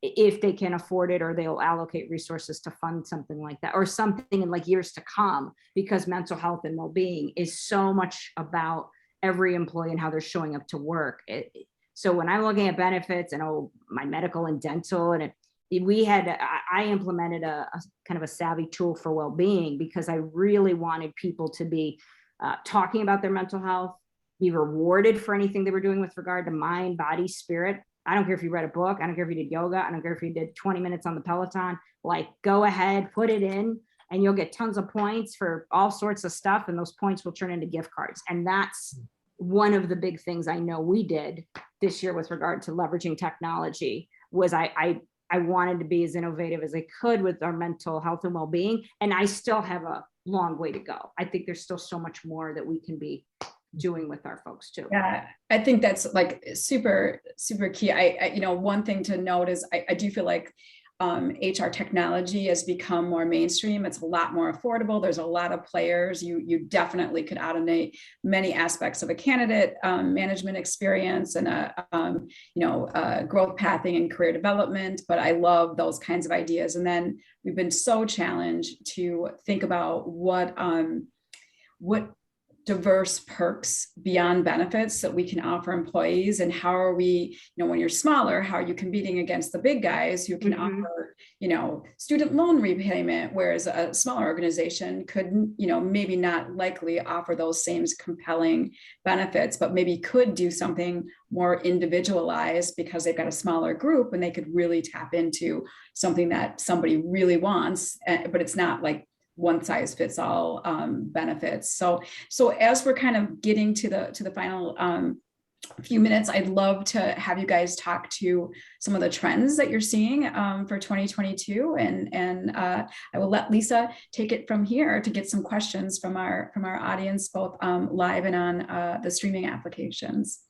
if they can afford it, or they'll allocate resources to fund something like that, or something in like years to come, because mental health and well-being is so much about every employee and how they're showing up to work. So when I'm looking at benefits and my medical and dental, and I implemented a kind of a savvy tool for well-being, because I really wanted people to be talking about their mental health, be rewarded for anything they were doing with regard to mind, body, spirit. I don't care if you read a book. I don't care if you did yoga. I don't care if you did 20 minutes on the Peloton. Like, go ahead, put it in, and you'll get tons of points for all sorts of stuff. And those points will turn into gift cards. And that's one of the big things I know we did this year with regard to leveraging technology. Was I wanted to be as innovative as I could with our mental health and well-being. And I still have a long way to go. I think there's still so much more that we can be doing with our folks too. Yeah, I think that's like super, super key. I one thing to note is I do feel like HR technology has become more mainstream. It's a lot more affordable. There's a lot of players. You definitely could automate many aspects of a candidate management experience and growth pathing and career development. But I love those kinds of ideas. And then we've been so challenged to think about what diverse perks beyond benefits that we can offer employees, and how are we, when you're smaller, how are you competing against the big guys who can offer, student loan repayment, whereas a smaller organization could, maybe not likely offer those same compelling benefits, but maybe could do something more individualized because they've got a smaller group and they could really tap into something that somebody really wants, but it's not like one size fits all benefits. So as we're kind of getting to the final few minutes, I'd love to have you guys talk to some of the trends that you're seeing for 2022, and I will let Lisa take it from here to get some questions from our audience, both live and on the streaming applications.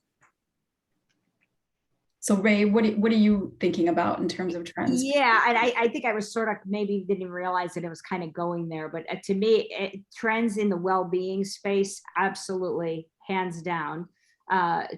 So Ray, what are you thinking about in terms of trends? Yeah, and I think I was sort of maybe didn't realize that it was kind of going there, but to me, trends in the well-being space, absolutely, hands down.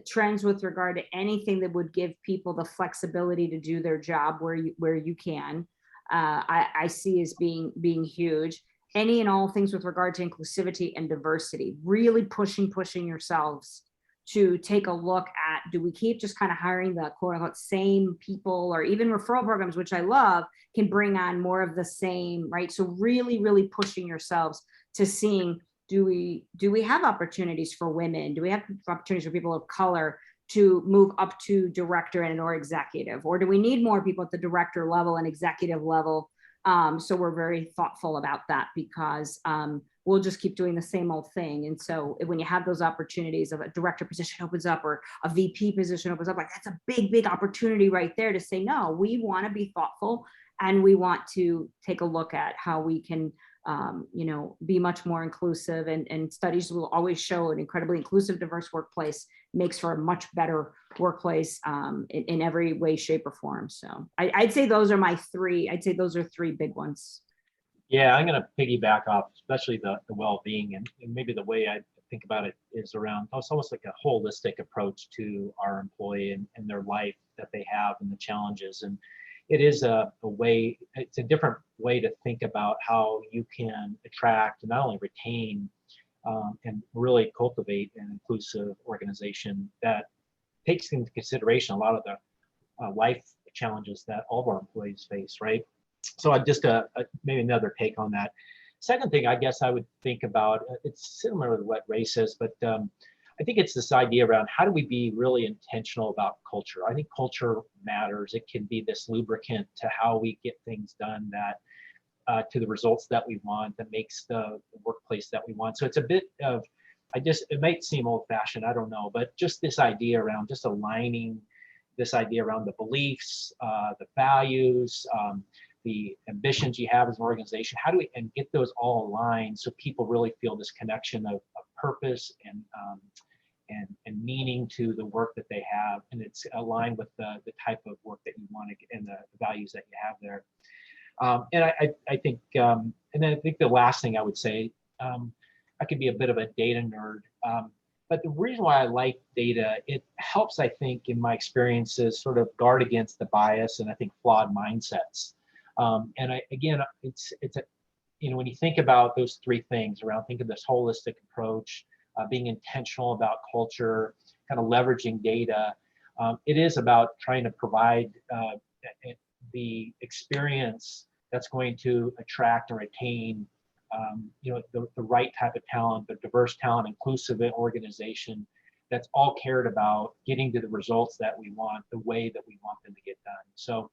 Trends with regard to anything that would give people the flexibility to do their job where you can, I see as being huge. Any and all things with regard to inclusivity and diversity, really pushing yourselves to take a look at, do we keep just kind of hiring the quote unquote same people, or even referral programs, which I love, can bring on more of the same, right? So really, really pushing yourselves to seeing, do we have opportunities for women? Do we have opportunities for people of color to move up to director and or executive? Or do we need more people at the director level and executive level? So we're very thoughtful about that, because we'll just keep doing the same old thing. And so when you have those opportunities of a director position opens up or a VP position opens up, like that's a big, big opportunity right there to say, no, we want to be thoughtful, and we want to take a look at how we can be much more inclusive, and studies will always show an incredibly inclusive, diverse workplace makes for a much better workplace in every way, shape, or form. So I'd say those are three big ones. Yeah, I'm going to piggyback off, especially the well-being, and maybe the way I think about it is around, it's almost like a holistic approach to our employee and their life that they have and the challenges. And it is a way, it's a different way to think about how you can attract and not only retain and really cultivate an inclusive organization that takes into consideration a lot of the life challenges that all of our employees face, right? So I just maybe another take on that. Second thing, I guess I would think about, it's similar to what Ray says, but I think it's this idea around how do we be really intentional about culture. I think culture matters. It can be this lubricant to how we get things done that to the results that we want, that makes the workplace that we want. So it's a bit of, it might seem old fashioned, I don't know, but just this idea around just aligning this idea around the beliefs, the values, the ambitions you have as an organization. How do we and get those all aligned so people really feel this connection of purpose and meaning to the work that they have, and it's aligned with the type of work that you want to get and the values that you have there. And I think, and then I think the last thing I would say, I could be a bit of a data nerd, but the reason why I like data, it helps, I think, in my experiences, sort of guard against the bias and I think flawed mindsets. And again, it's a, when you think about those three things around, think of this holistic approach, being intentional about culture, kind of leveraging data. It is about trying to provide the experience that's going to attract or retain the right type of talent, the diverse talent, inclusive organization that's all cared about getting to the results that we want, the way that we want them to get done. So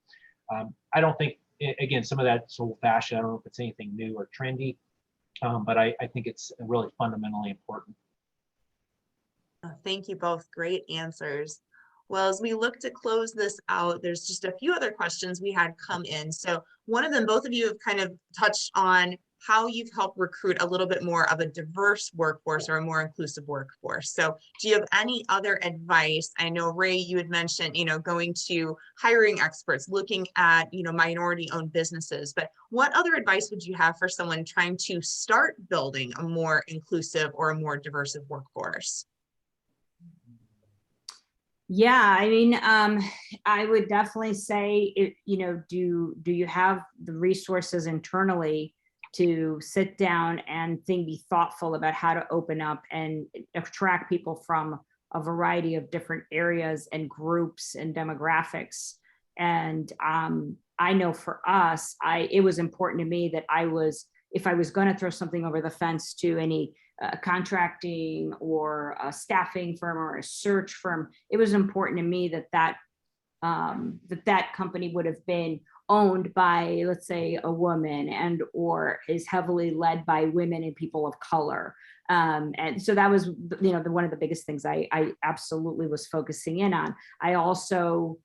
I don't think, again, some of that's old fashioned. I don't know if it's anything new or trendy, but I think it's really fundamentally important. Thank you both. Great answers. Well, as we look to close this out, there's just a few other questions we had come in. So one of them, both of you have kind of touched on how you've helped recruit a little bit more of a diverse workforce or a more inclusive workforce. So do you have any other advice? I know, Ray, you had mentioned, going to hiring experts, looking at, minority owned businesses, but what other advice would you have for someone trying to start building a more inclusive or a more diverse workforce? Yeah, I mean, I would definitely say, do you have the resources internally to sit down and be thoughtful about how to open up and attract people from a variety of different areas and groups and demographics. And I know for us, it was important to me that if I was going to throw something over the fence to any contracting or a staffing firm or a search firm, it was important to me that company would have been owned by, let's say, a woman and or is heavily led by women and people of color. And so that was, one of the biggest things I absolutely was focusing in on. I also,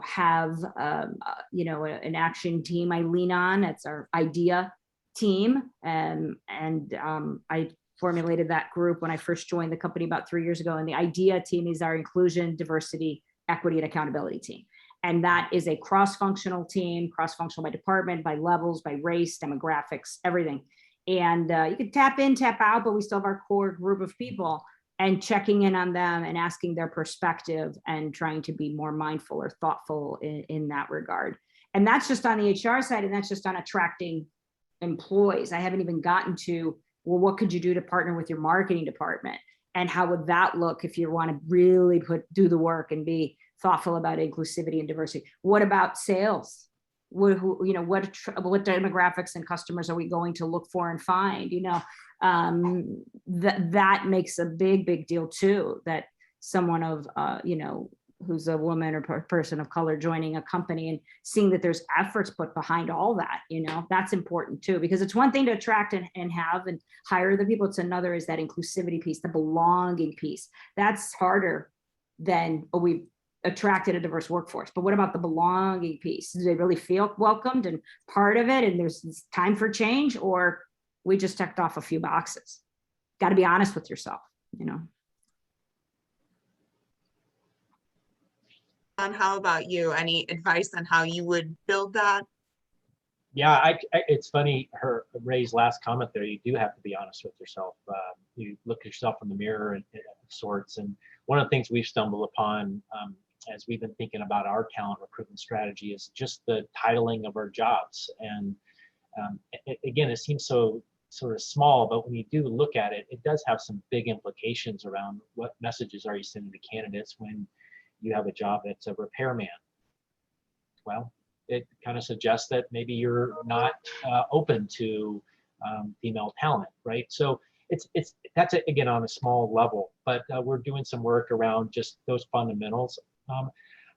have, an action team I lean on. It's our IDEA team. And I formulated that group when I first joined the company about 3 years ago. And the IDEA team is our inclusion, diversity, equity, and accountability team. And that is a cross-functional team, cross-functional by department, by levels, by race, demographics, everything. And you can tap in, tap out, but we still have our core group of people, and checking in on them and asking their perspective and trying to be more mindful or thoughtful in that regard. And that's just on the HR side, and that's just on attracting employees. I haven't even gotten to, well, what could you do to partner with your marketing department? And how would that look if you want to really do the work and be thoughtful about inclusivity and diversity? What about sales? What demographics and customers are we going to look for and find? That makes a big deal too, that someone of, who's a woman or person of color joining a company and seeing that there's efforts put behind all that, that's important too, because it's one thing to attract and have and hire the people. It's another is that inclusivity piece, the belonging piece. That's harder than, we attracted a diverse workforce, but what about the belonging piece? Do they really feel welcomed and part of it? And there's time for change, or we just checked off a few boxes? Got to be honest with yourself, And how about you? Any advice on how you would build that? Yeah, it's funny, Ray's last comment there, you do have to be honest with yourself. You look at yourself in the mirror and of sorts. And one of the things we've stumbled upon as we've been thinking about our talent recruitment strategy is just the titling of our jobs. And again, it seems so sort of small, but when you do look at it, it does have some big implications around what messages are you sending to candidates when you have a job that's a repairman. Well, it kind of suggests that maybe you're not open to female talent, right? So that's again on a small level, but we're doing some work around just those fundamentals. I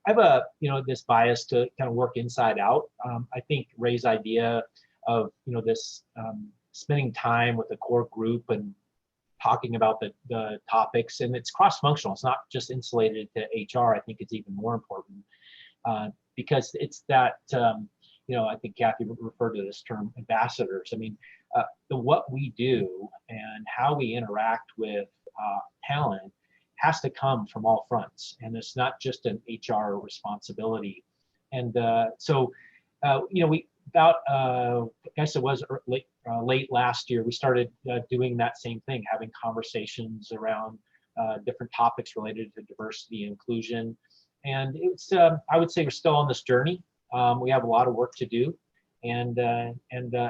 have this bias to kind of work inside out. I think Ray's idea of, this spending time with a core group and talking about the topics, and it's cross-functional. It's not just insulated to HR. I think it's even more important because it's that, I think Kathy referred to this term ambassadors. I mean, what we do and how we interact with talent has to come from all fronts, and it's not just an HR responsibility. And we I guess it was late last year, we started doing that same thing, having conversations around different topics related to diversity and inclusion. And it's I would say we're still on this journey. We have a lot of work to do, and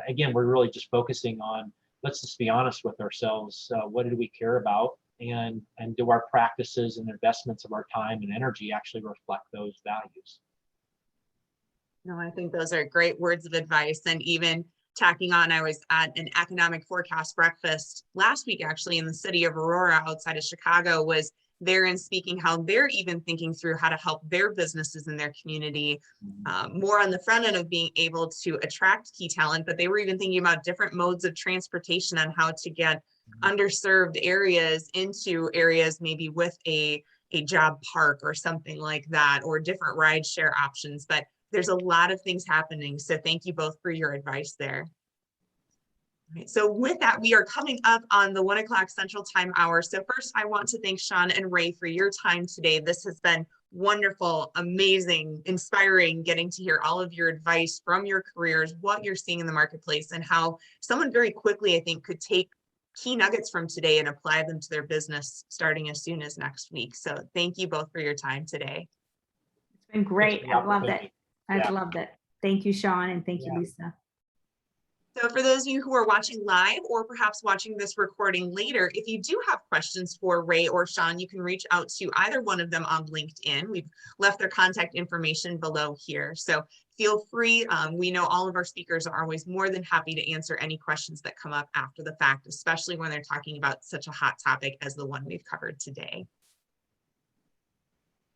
again, we're really just focusing on, let's just be honest with ourselves. What do we care about? And do our practices and investments of our time and energy actually reflect those values? No, I think those are great words of advice. And even tacking on, I was at an economic forecast breakfast last week, actually, in the city of Aurora outside of Chicago, was there and speaking how they're even thinking through how to help their businesses in their community more on the front end of being able to attract key talent. But they were even thinking about different modes of transportation on how to get underserved areas into areas maybe with a job park or something like that, or different rideshare options. But there's a lot of things happening. So thank you both for your advice there. All right, so with that, we are coming up on the 1 o'clock Central Time hour. So first, I want to thank Sean and Ray for your time today. This has been wonderful, amazing, inspiring, getting to hear all of your advice from your careers, what you're seeing in the marketplace, and how someone very quickly, I think, could take key nuggets from today and apply them to their business starting as soon as next week. So thank you both for your time today. It's been great. I've loved it. I've loved it. Thank you, Sean, and thank you, Lisa. So for those of you who are watching live or perhaps watching this recording later, if you do have questions for Ray or Sean, you can reach out to either one of them on LinkedIn. We've left their contact information below here. So feel free. We know all of our speakers are always more than happy to answer any questions that come up after the fact, especially when they're talking about such a hot topic as the one we've covered today.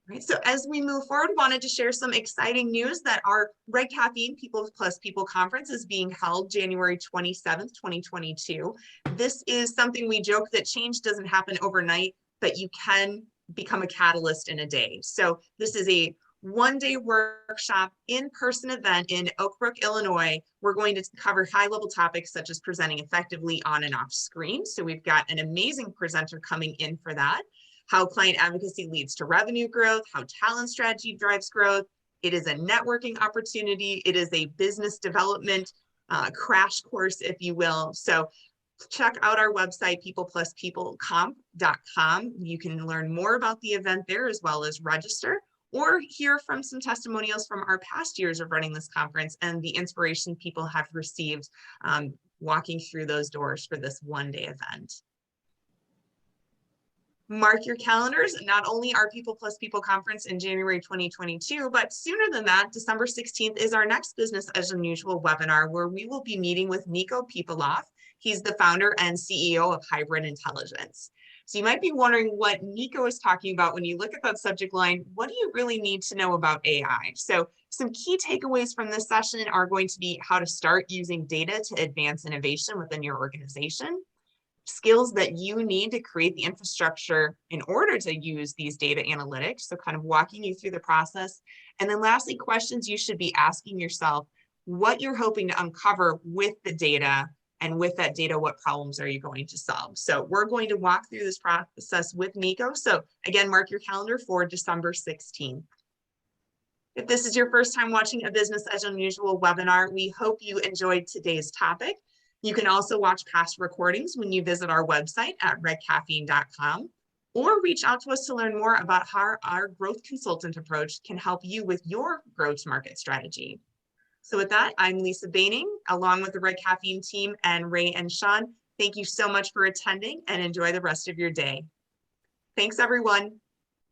Right, so as we move forward, wanted to share some exciting news that our Red Caffeine People Plus People Conference is being held January 27th, 2022. This is something we joke that change doesn't happen overnight, but you can become a catalyst in a day. So this is a one-day workshop in-person event in Oak Brook, Illinois. We're going to cover high-level topics such as presenting effectively on and off screen. So we've got an amazing presenter coming in for that. How client advocacy leads to revenue growth, how talent strategy drives growth. It is a networking opportunity. It is a business development crash course, if you will. So check out our website, peoplepluspeoplecomp.com. You can learn more about the event there as well as register, or hear from some testimonials from our past years of running this conference and the inspiration people have received walking through those doors for this one-day event. Mark your calendars, not only our People Plus People Conference in January 2022, but sooner than that, December 16th is our next Business as Unusual webinar, where we will be meeting with Nico Peoplehoff. He's the founder and CEO of Hybrid Intelligence. So you might be wondering what Nico is talking about when you look at that subject line. What do you really need to know about AI? So some key takeaways from this session are going to be how to start using data to advance innovation within your organization, skills that you need to create the infrastructure in order to use these data analytics. So kind of walking you through the process. And then lastly, questions you should be asking yourself, what you're hoping to uncover with the data, and with that data, what problems are you going to solve? So we're going to walk through this process with Nico. So again, mark your calendar for December 16th. If this is your first time watching a Business as Unusual webinar, we hope you enjoyed today's topic. You can also watch past recordings when you visit our website at redcaffeine.com, or reach out to us to learn more about how our growth consultant approach can help you with your go-to-market strategy. So with that, I'm Lisa Baining, along with the Red Caffeine team and Ray and Sean. Thank you so much for attending and enjoy the rest of your day. Thanks, everyone.